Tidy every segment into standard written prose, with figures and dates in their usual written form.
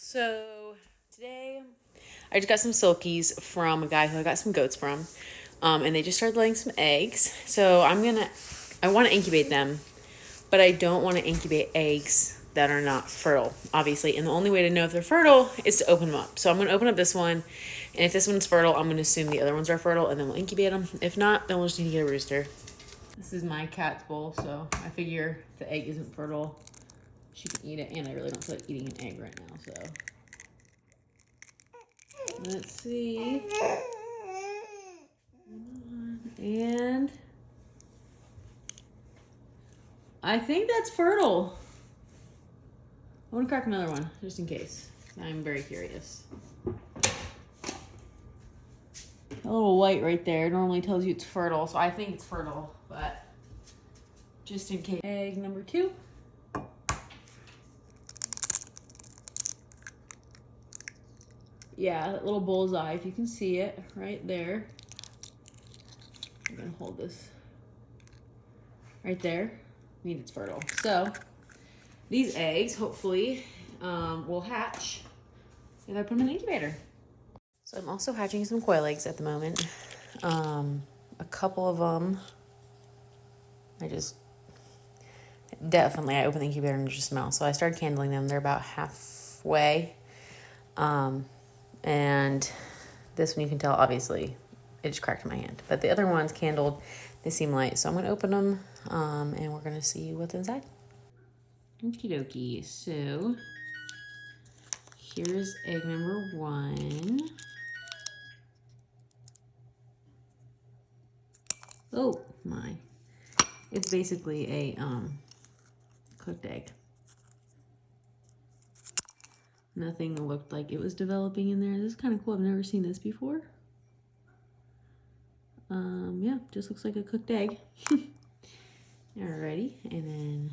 So today I just got some silkies from a guy who I got some goats from. And they just started laying some eggs. So I want to incubate them, but I don't want to incubate eggs that are not fertile, obviously. And the only way to know if they're fertile is to open them up. So I'm going to open up this one. And if this one's fertile, I'm going to assume the other ones are fertile and then we'll incubate them. If not, then we'll just need to get a rooster. This is my cat's bowl, so I figure if the egg isn't fertile, she can eat it. And I really don't feel like eating an egg right now, so. Let's see. And I think that's fertile. I want to crack another one, just in case. I'm very curious. A little white right there normally tells you it's fertile, so I think it's fertile, but just in case. Egg number 2. Yeah, that little bullseye, if you can see it right there. I'm gonna hold this right there. I mean, it's fertile. So these eggs hopefully will hatch if I put them in the incubator. So I'm also hatching some quail eggs at the moment. A couple of them, I opened the incubator and just smell. So I started candling them. They're about halfway. And this one you can tell, obviously, it just cracked in my hand. But the other ones candled, they seem light. So I'm going to open them and we're going to see what's inside. Okie dokie. So here's egg number 1. Oh my. It's basically a cooked egg. Nothing looked like it was developing in there. This is kind of cool. I've never seen this before. Yeah, just looks like a cooked egg. Alrighty, and then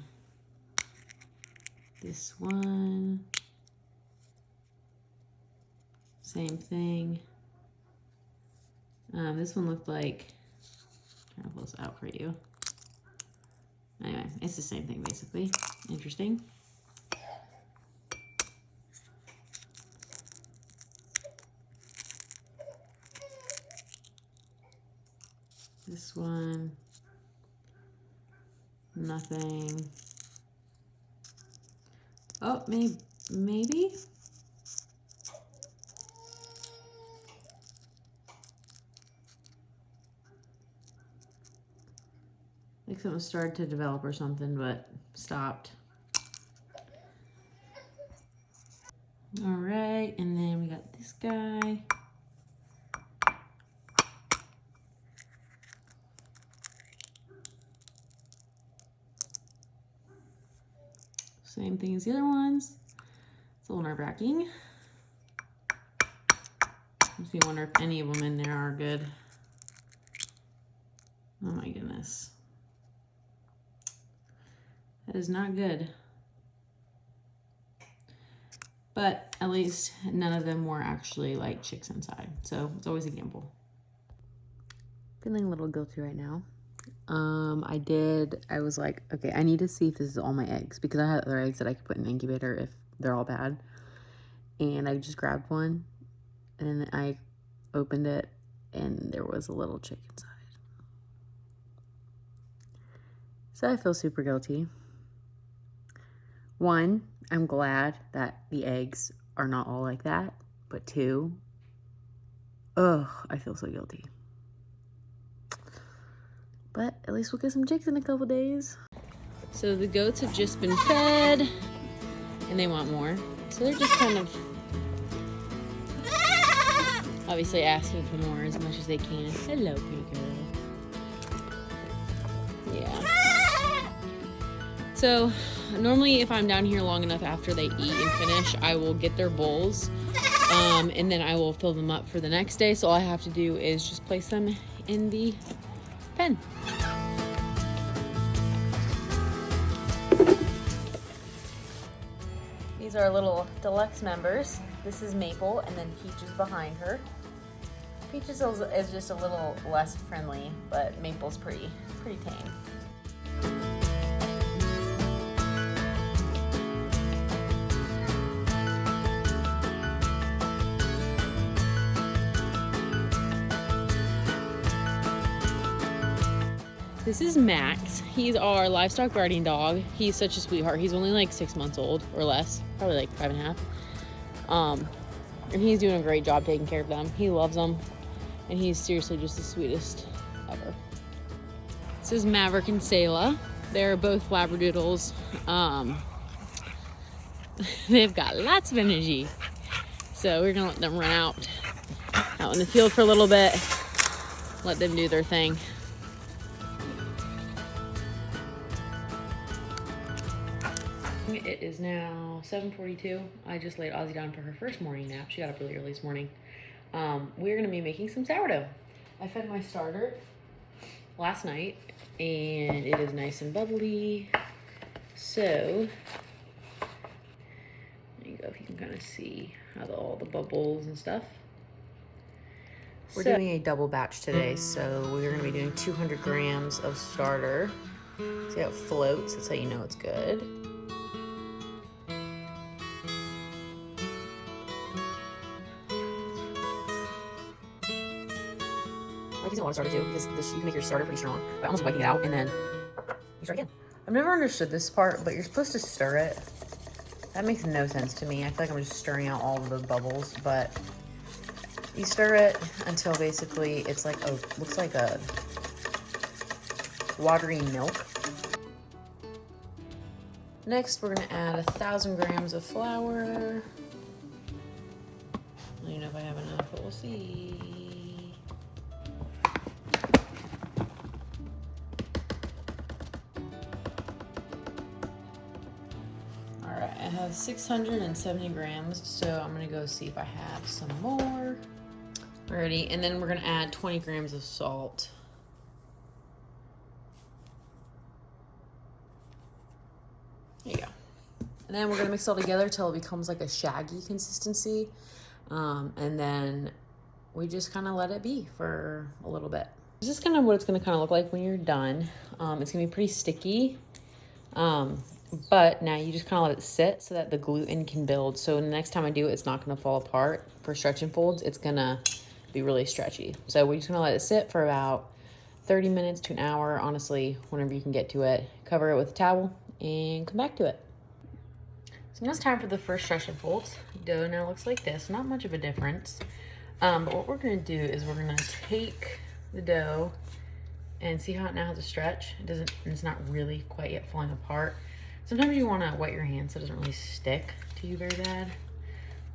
this one. Same thing. This one looked like, I'm trying to pull this out for you. Anyway, it's the same thing basically. Interesting. This one, nothing. Oh, maybe. Like something started to develop or something, but stopped. All right, and then we got this guy. Same thing as the other ones. It's a little nerve-wracking. Makes me wonder if any of them in there are good. Oh my goodness. That is not good. But at least none of them were actually like chicks inside. So it's always a gamble. Feeling a little guilty right now. I was like, okay, I need to see if this is all my eggs because I had other eggs that I could put in the incubator if they're all bad. And I just grabbed one and I opened it and there was a little chick inside. So I feel super guilty. 1, I'm glad that the eggs are not all like that. But 2, I feel so guilty. But at least we'll get some chicks in a couple days. So the goats have just been fed and they want more. So they're just kind of obviously asking for more as much as they can. Hello, pretty girl. Yeah. So normally if I'm down here long enough after they eat and finish, I will get their bowls and then I will fill them up for the next day. So all I have to do is just place them in the pen. These are little deluxe members. This is Maple, and then Peach is behind her. Peaches is just a little less friendly, but Maple's pretty tame. This is Max. He's our livestock guardian dog. He's such a sweetheart. He's only like 6 months old or less, probably like 5.5. And he's doing a great job taking care of them. He loves them, and he's seriously just the sweetest ever. This is Maverick and Selah. They're both Labradoodles. They've got lots of energy. So we're gonna let them run out in the field for a little bit, let them do their thing. It is now 7:42. I just laid Ozzy down for her first morning nap. She got up really early this morning. We're gonna be making some sourdough. I fed my starter last night and it is nice and bubbly. So, there you go, if you can kind of see how all the bubbles and stuff. We're doing a double batch today, so we're gonna be doing 200 grams of starter. See how it floats? That's how you know it's good. I like using a lot of starter too, because you can make your starter pretty strong by almost wiping it out and then you start again. I've never understood this part, but you're supposed to stir it. That makes no sense to me. I feel like I'm just stirring out all of the bubbles, but you stir it until basically it's like looks like a watery milk. Next, we're gonna add 1,000 grams of flour. I don't know if I have enough, but we'll see. I have 670 grams, so I'm gonna go see if I have some more. Alrighty, and then we're gonna add 20 grams of salt. There you go. And then we're gonna mix it all together till it becomes like a shaggy consistency. And then we just kind of let it be for a little bit. This is kind of what it's gonna kind of look like when you're done. It's gonna be pretty sticky. But now you just kind of let it sit so that the gluten can build. So the next time I do it, it's not going to fall apart. For stretch and folds, it's going to be really stretchy. So we're just going to let it sit for about 30 minutes to an hour, honestly, whenever you can get to it. Cover it with a towel and come back to it. So now it's time for the first stretch and folds. Dough now looks like this. Not much of a difference. But what we're going to do is we're going to take the dough and see how it now has a stretch. It's not really quite yet falling apart. Sometimes you want to wet your hands so it doesn't really stick to you very bad.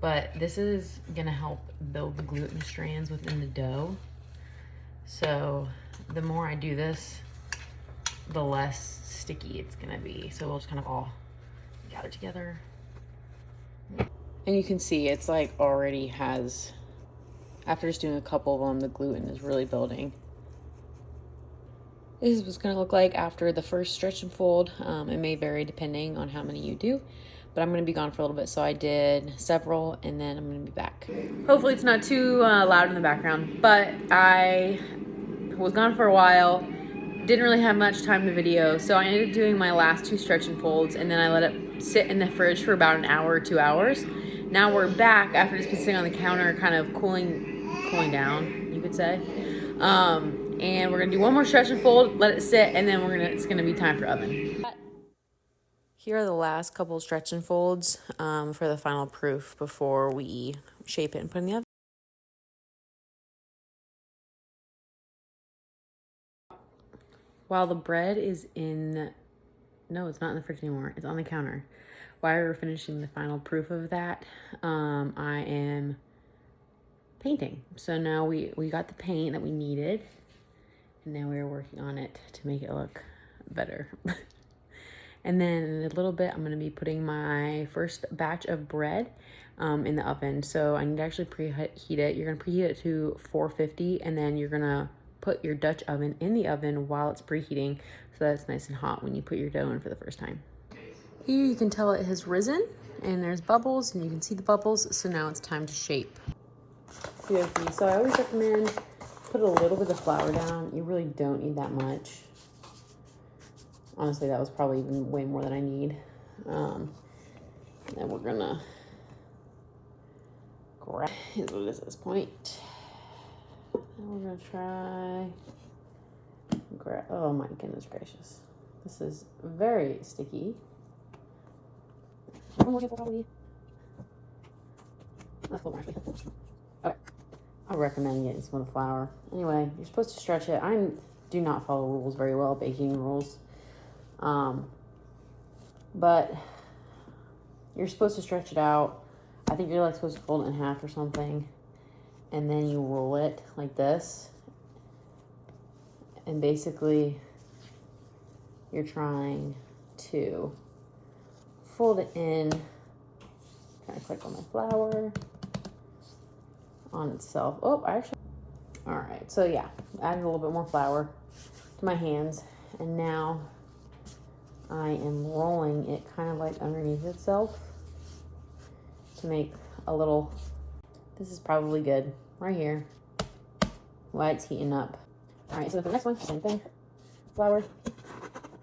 But this is going to help build the gluten strands within the dough. So the more I do this, the less sticky it's going to be. So we'll just kind of all gather together. And you can see it's like already has, after just doing a couple of them, the gluten is really building. This is what it's going to look like after the first stretch and fold. It may vary depending on how many you do, but I'm going to be gone for a little bit. So I did several and then I'm going to be back. Hopefully it's not too loud in the background, but I was gone for a while. Didn't really have much time in the video. So I ended up doing my last 2 stretch and folds and then I let it sit in the fridge for about an hour or 2 hours. Now we're back after just been sitting on the counter, kind of cooling down, you could say. And we're gonna do one more stretch and fold, let it sit, and then it's gonna be time for oven. Here are the last couple stretch and folds for the final proof before we shape it and put it in the oven. While the bread is no, it's not in the fridge anymore. It's on the counter. While we're finishing the final proof of that, I am painting. So now we got the paint that we needed. And now we're working on it to make it look better. And then in a little bit, I'm going to be putting my first batch of bread in the oven. So I need to actually preheat it. You're going to preheat it to 450, and then you're going to put your Dutch oven in the oven while it's preheating so that it's nice and hot when you put your dough in for the first time. Here you can tell it has risen, and there's bubbles, and you can see the bubbles. So now it's time to shape. So I always recommend put a little bit of flour down. You really don't need that much. Honestly, that was probably even way more than I need. And then we're gonna grab is what it is at this point. And we're gonna try Oh my goodness gracious. This is very sticky. One more handful probably. That's cool, actually. Okay. I recommend getting some of the flour. Anyway, you're supposed to stretch it. Do not follow rules very well, baking rules. But you're supposed to stretch it out. I think you're like supposed to fold it in half or something. And then you roll it like this. And basically, you're trying to fold it in. Kind of click on my flour on itself. Oh, actually. All right. So yeah, added a little bit more flour to my hands, and now I am rolling it kind of like underneath itself to make a little. This is probably good right here while it's heating up. All right. So for the next one, same thing. Flour.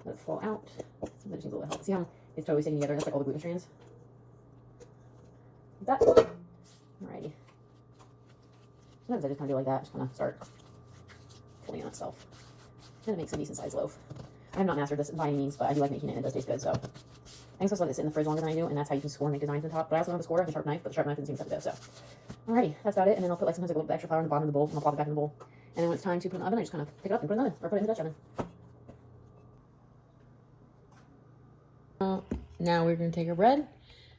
Let it fall out. Sometimes needs a little help. See how it's totally sticking together? That's like all the gluten strands. Like that. Alrighty. Sometimes I just kind of do like that. Just kind of start pulling on itself. And it makes a decent sized loaf. I have not mastered this by any means, but I do like making it, and it does taste good. So I also let it sit in the fridge longer than I do, and that's how you can score and make designs on top. But I also don't have a score. I have a sharp knife, but the sharp knife doesn't seem to go. So alrighty, that's about it. And then I'll put like sometimes like a little bit extra flour in the bottom of the bowl, and I'll plop it back in the bowl. And then when it's time to put it in the oven, I just kind of pick it up and put it in the oven, or put it in the Dutch oven. Now we're going to take our bread,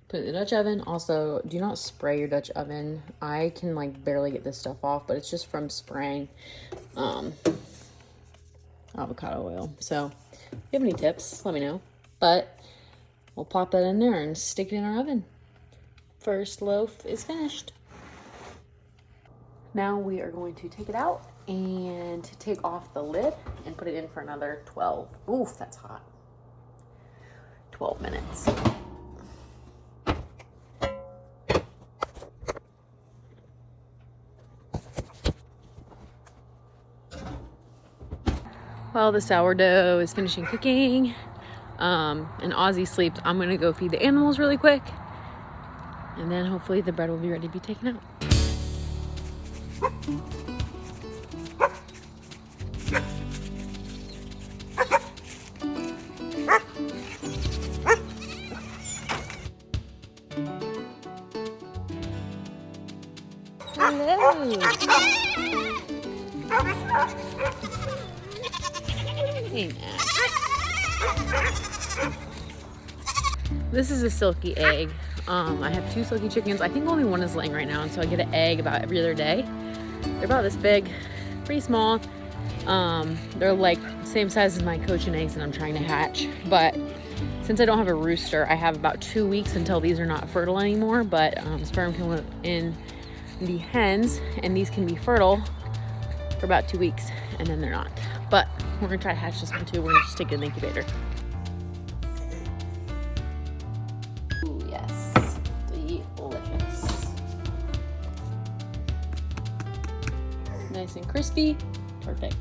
put it in the Dutch oven. Also, do not spray your Dutch oven. I can like barely get this stuff off, but it's just from spraying avocado oil. So if you have any tips, let me know. But we'll pop that in there and stick it in our oven. First loaf is finished. Now we are going to take it out and take off the lid and put it in for another 12. Oof, that's hot. 12 minutes. While the sourdough is finishing cooking, and Ozzy sleeps, I'm gonna go feed the animals really quick, and then hopefully the bread will be ready to be taken out. Hello. Hey, this is a silky egg. I have 2 silky chickens. I think only one is laying right now, and so I get an egg about every other day. They're about this big, pretty small. They're like same size as my cochin eggs that I'm trying to hatch. But since I don't have a rooster, I have about 2 weeks until these are not fertile anymore. But sperm can live in the hens, and these can be fertile for about 2 weeks, and then they're not. But we're gonna try to hatch this one too. We're gonna just stick it in the incubator. Ooh, yes, delicious. Nice and crispy, perfect.